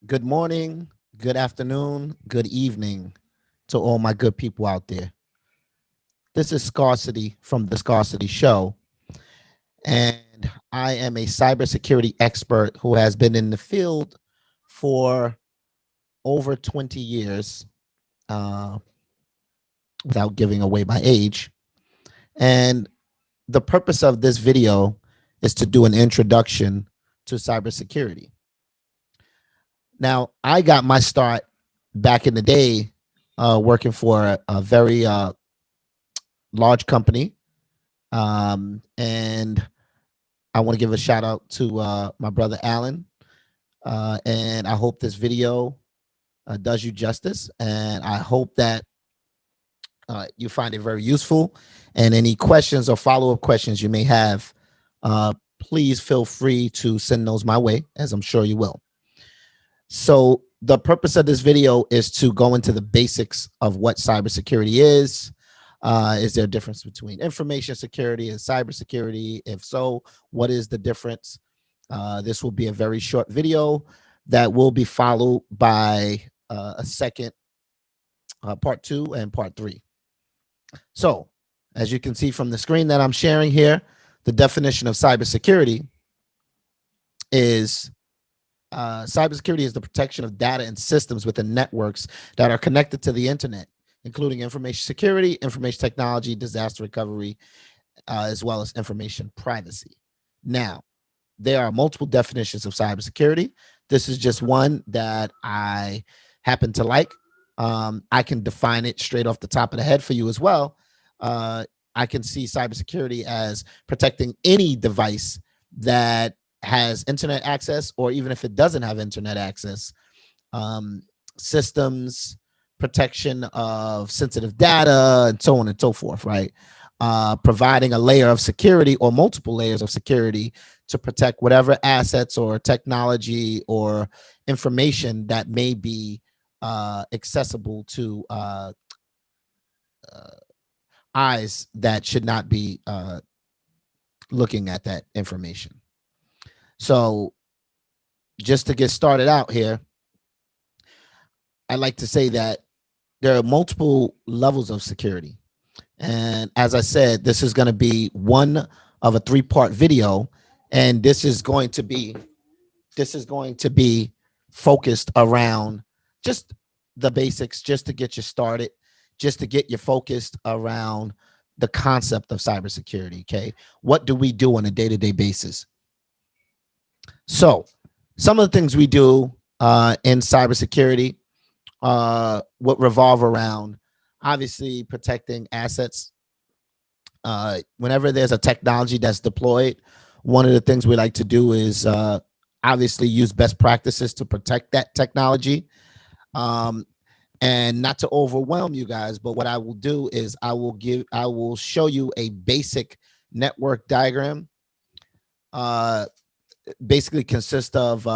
Good morning, good afternoon, good evening to all my good people out there. This is Scarcity from the Scarcity Show, and I am a cybersecurity expert who has been in the field for over 20 years, uh, without giving away my age. And the purpose of this video is to do an introduction to cybersecurity. Now, I got my start back in the day working for a very large company. And I want to give a shout out to my brother Alan. And I hope this video does you justice. And I hope that you find it very useful. And any questions or follow up questions you may have, please feel free to send those my way, as I'm sure you will. So the purpose of this video is to go into the basics of what cybersecurity is. Is there a difference between information security and cybersecurity? If so, what is the difference? This will be a very short video that will be followed by a second part 2 and part 3. So as you can see from the screen that I'm sharing here, the definition of cybersecurity is cybersecurity is the protection of data and systems within networks that are connected to the internet, including information security, information technology, disaster recovery, as well as information privacy. Now, there are multiple definitions of cybersecurity. This is just one that I happen to like. I can define it straight off the top of the head for you as well. I can see cybersecurity as protecting any device that has internet access, or even if it doesn't have internet access, systems, protection of sensitive data, and so on and so forth, right? Providing a layer of security or multiple layers of security to protect whatever assets or technology or information that may be accessible to eyes that should not be looking at that information. So just to get started out here, I'd like to say that there are multiple levels of security. And as I said, this is going to be one of a 3-part video. And this is going to be focused around just the basics, just to get you started, just to get you focused around the concept of cybersecurity. Okay. What do we do on a day-to-day basis? So some of the things we do in cybersecurity would revolve around obviously protecting assets. Whenever there's a technology that's deployed, one of the things we like to do is obviously use best practices to protect that technology. And not to overwhelm you guys, but what I will do is I will show you a basic network diagram. Basically consists of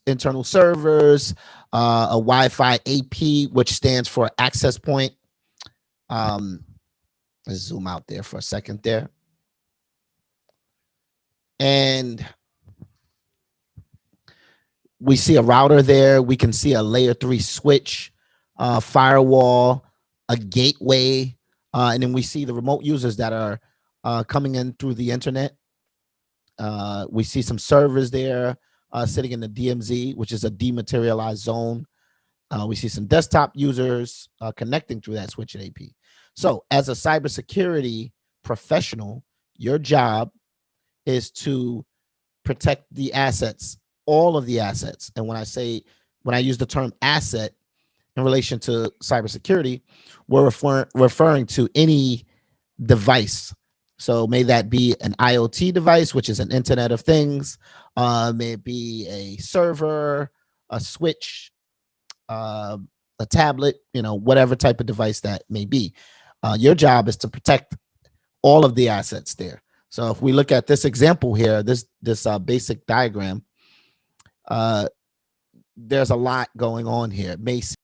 internal servers, a Wi-Fi AP, which stands for access point. Let's zoom out there for a second there. And we see a router there. We can see a layer 3 switch, firewall, a gateway, and then we see the remote users that are coming in through the internet. We see some servers there sitting in the DMZ, which is a dematerialized zone. We see some desktop users connecting through that switch AP. So as a cybersecurity professional, your job is to protect the assets, all of the assets. And when I use the term asset in relation to cybersecurity, we're referring to any device. So may that be an IoT device, which is an Internet of Things, may it be a server, a switch, a tablet, whatever type of device that may be. Your job is to protect all of the assets there. So if we look at this example here, this basic diagram, there's a lot going on here. It may